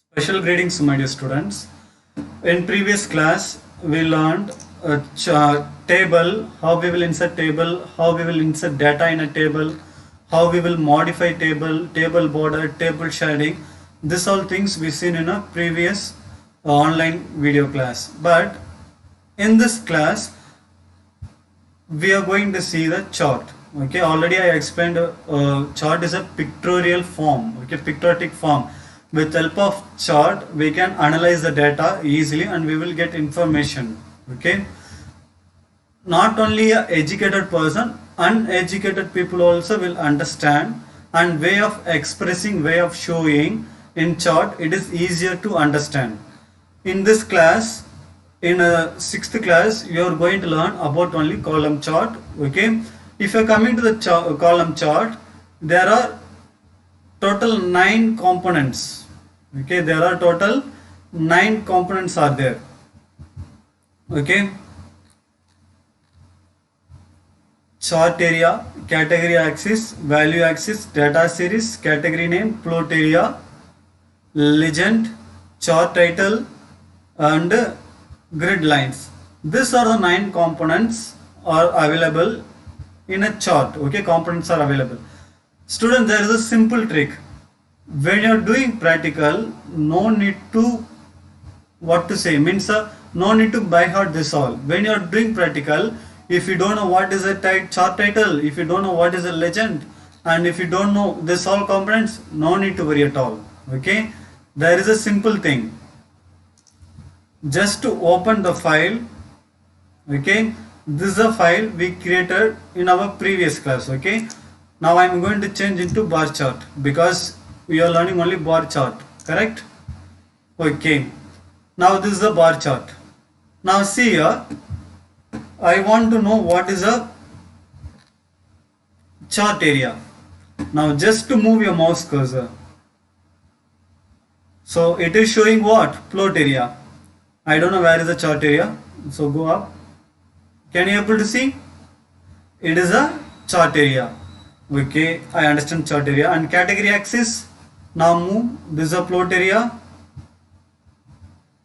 Special greetings, my dear students. In previous class, we learned a table, how we will insert table, how we will insert data in a table, how we will modify table, table border, table shading. This all things we seen in a previous online video class. But in this class, we are going to see the chart. Okay, already I explained chart is a pictorial form, okay, pictotic form. With help of chart we can analyze the data easily and we will get information. Okay, not only a educated person, uneducated people also will understand, and way of expressing, way of showing in chart, it is easier to understand. In this class, in a sixth class, you are going to learn about only column chart. Okay, if you are coming to the column chart, there are total 9 components. Okay, there are total 9 components are there. Okay, chart area, category axis, value axis, data series, category name, plot area, legend, chart title, and grid lines. These are the 9 components are available in a chart. Okay, components are available. Students, there is a simple trick. When you are doing practical, no need to no need to by heart this all. When you are doing practical, if you don't know what is a chart title, if you don't know what is a legend, and if you don't know this all components, no need to worry at all. Okay, there is a simple thing. Just to open the file. Okay, this is a file we created in our previous class. Okay, now I am going to change into bar chart because we are learning only bar chart, correct? Okay, now this is a bar chart. Now see here, I want to know what is a chart area. Now just to move your mouse cursor, so it is showing what? Plot area. I don't know where is the chart area, so go up. Can you able to see? It is a chart area. Okay, I understand chart area. And category axis, now move. This is a plot area,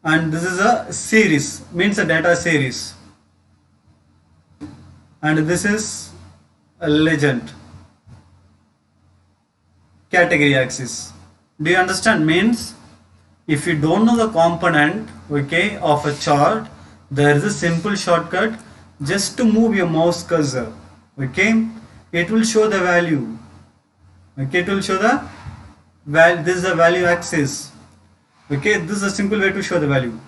and this is a series, means a data series, and this is a legend. Category axis. Do you understand? Means if you don't know the component, okay, of a chart, there is a simple shortcut. Just to move your mouse cursor, okay, it will show the value. Okay, it will show the value. This is the value axis. Okay, this is a simple way to show the value,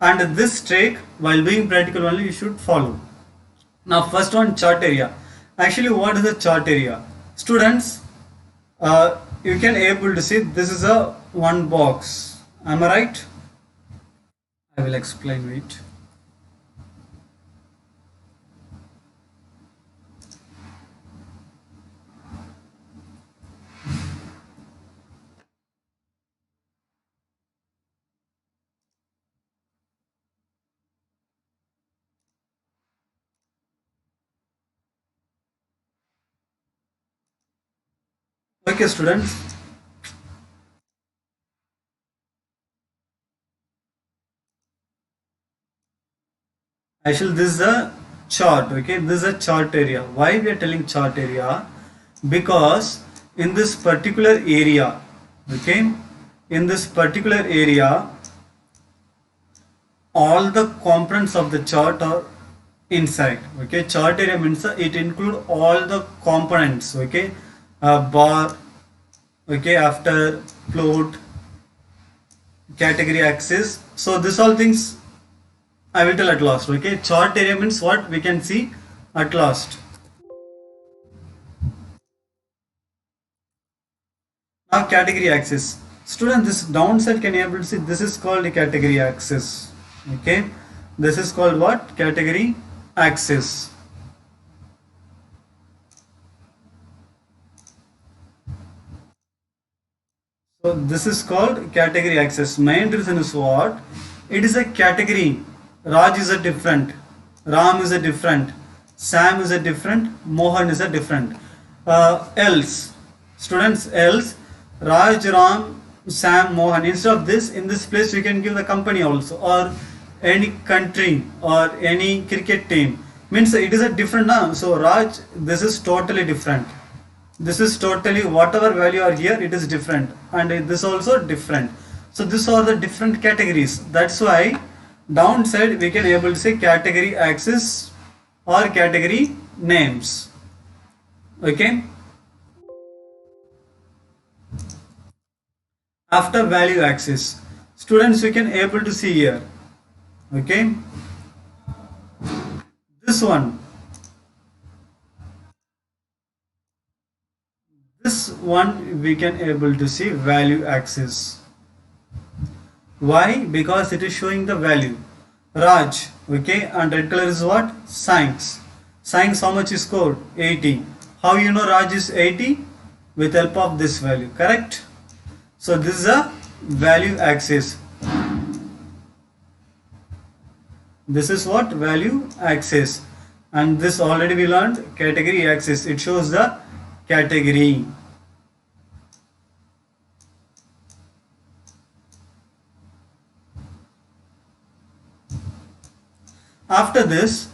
and this trick while doing practical only you should follow. Now first one, chart area. Actually, what is the chart area? Students, you can able to see this is a one box. Am I right? I will explain it. Okay, students. Actually, this is a chart. Okay, this is a chart area. Why we are telling chart area? Because in this particular area, okay, in this particular area, all the components of the chart are inside. Okay, chart area means it include all the components. Okay, bar. Okay, after plot, category axis. So this all things I will tell at last. Okay, chart area means what we can see at last. Now category axis. Student, this downside can you able to see, this is called the category axis. Okay, this is called what? Category axis. So this is called category axis. Main reason is what? It is a category. Raj is a different, Ram is a different, Sam is a different, Mohan is a different. Else, students, else Raj, Ram, Sam, Mohan. Instead of this, in this place we can give the company also, or any country or any cricket team. Means it is a different now. So Raj, this is totally different. This is totally whatever value are here, it is different, and this also different. So these are the different categories. That's why downside we can able to say category axis or category names. Okay. After value axis, students, we can able to see here. Okay, this one we can able to see value axis. Why? Because it is showing the value. Raj, okay, and red color is what? Science. Science, how much is scored? 80. How you know Raj is 80? With help of this value, correct? So this is a value axis. This is what? Value axis. And this already we learned, category axis. It shows the category. After this,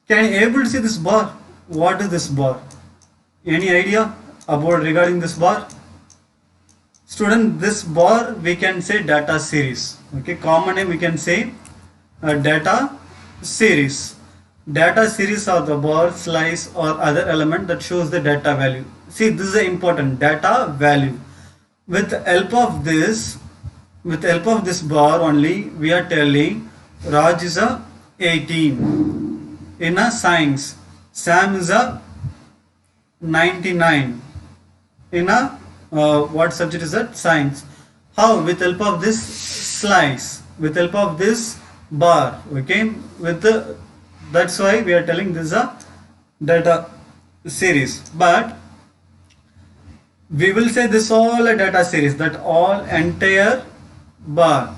can you able to see this bar? What is this bar? Any idea about regarding this bar? Student, this bar we can say data series. Okay, common name we can say data series. Data series are the bar, slice or other element that shows the data value. See, this is important, data value. With the help of this bar only, we are telling Raj is a 18 in a science, Sam is a 99 in a what subject is that? Science. How? With help of this slice, with help of this bar. Okay, with the, that's why we are telling this is a data series. But we will say this all a data series, that all entire bar.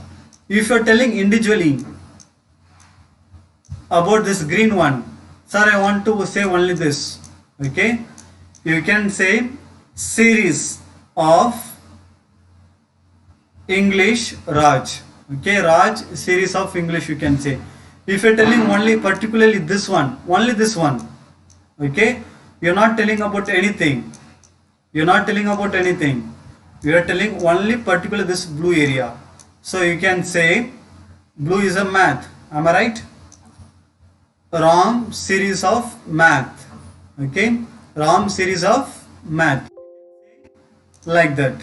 If you are telling individually about this green one, sir, I want to say only this. Okay, you can say series of English Raj. Okay, Raj series of English you can say. If you are telling only particularly this one, only this one, okay, you are not telling about anything. You are not telling about anything. You are telling only particular this blue area. So you can say blue is a math. Am I right? Ram series of math. Okay, Ram series of math. Like that.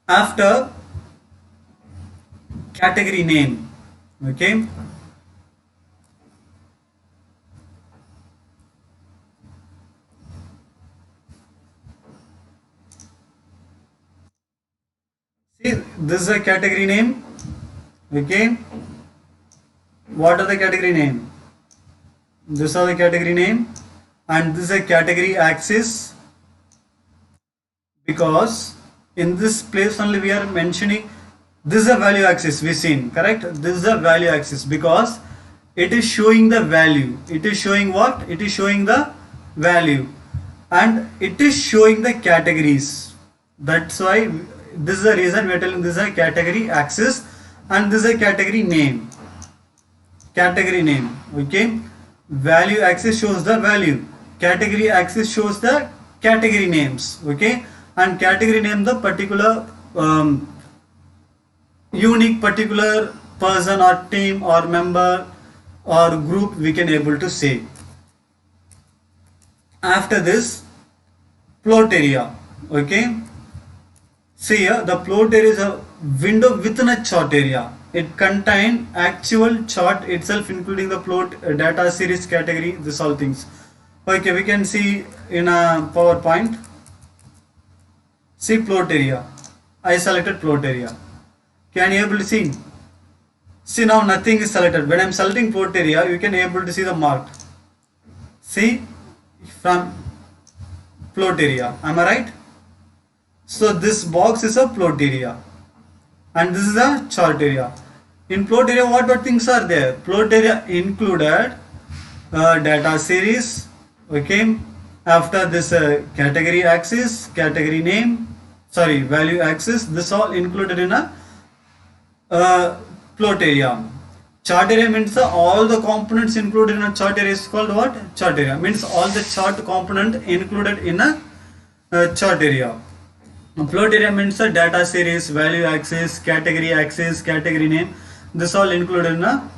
After category name. Okay. See, this is a category name. Okay. What are the category name? This are the category name, and this is a category axis, because in this place only we are mentioning this is a value axis we seen, correct? This is a value axis because it is showing the value. It is showing what? It is showing the value, and it is showing the categories. That's why this is the reason we are telling this is a category axis, and this is a category name. Category name. Okay, value axis shows the value, category axis shows the category names. Okay, and category name the particular unique particular person or team or member or group we can able to say. After this, plot area. Okay, see here, the plot area is a window within a chart area. It contains actual chart itself, including the plot, data series, category, this all things. Okay, we can see in a PowerPoint. See plot area. I selected plot area. Can you able to see? See, now nothing is selected. When I am selecting plot area, you can able to see the mark. See, from plot area. Am I right? So this box is a plot area, and this is a chart area. In plot area, what things are there? Plot area included data series. Okay, after this category axis, category name, sorry, value axis. This all included in a plot area. Chart area means all the components included in a chart area is called what? Chart area. Means all the chart component included in a chart area. Plot area means a data series, value axis, category name. This all included in a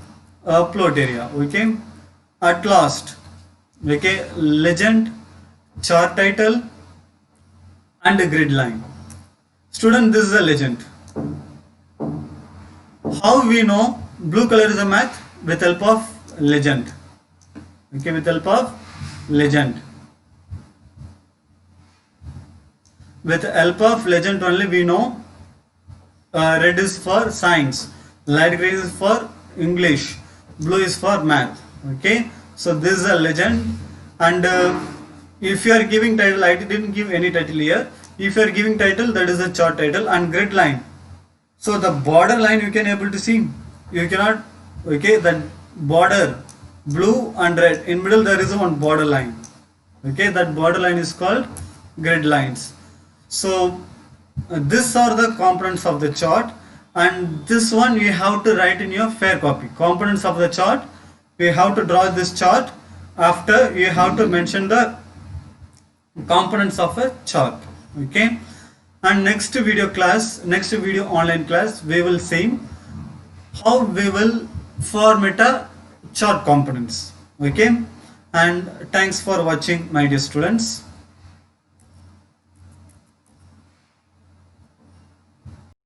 plot area. Okay. At last, okay, legend, chart title, and a grid line. Student, this is a legend. How we know blue color is a math? With help of legend. Okay, with help of legend. With help of legend only we know red is for science, light green is for English, blue is for math. Okay, so this is a legend. And if you are giving title, I didn't give any title here. If you are giving title, that is a chart title. And grid line, so the border line you can able to see, you cannot, okay, that border blue and red, in middle there is one border line. Okay, that border line is called grid lines. So these are the components of the chart, and this one you have to write in your fair copy. Components of the chart, you have to draw this chart. After, you have to mention the components of a chart. Okay, and next video online class, we will see how we will format a chart components. Okay, and thanks for watching, my dear students.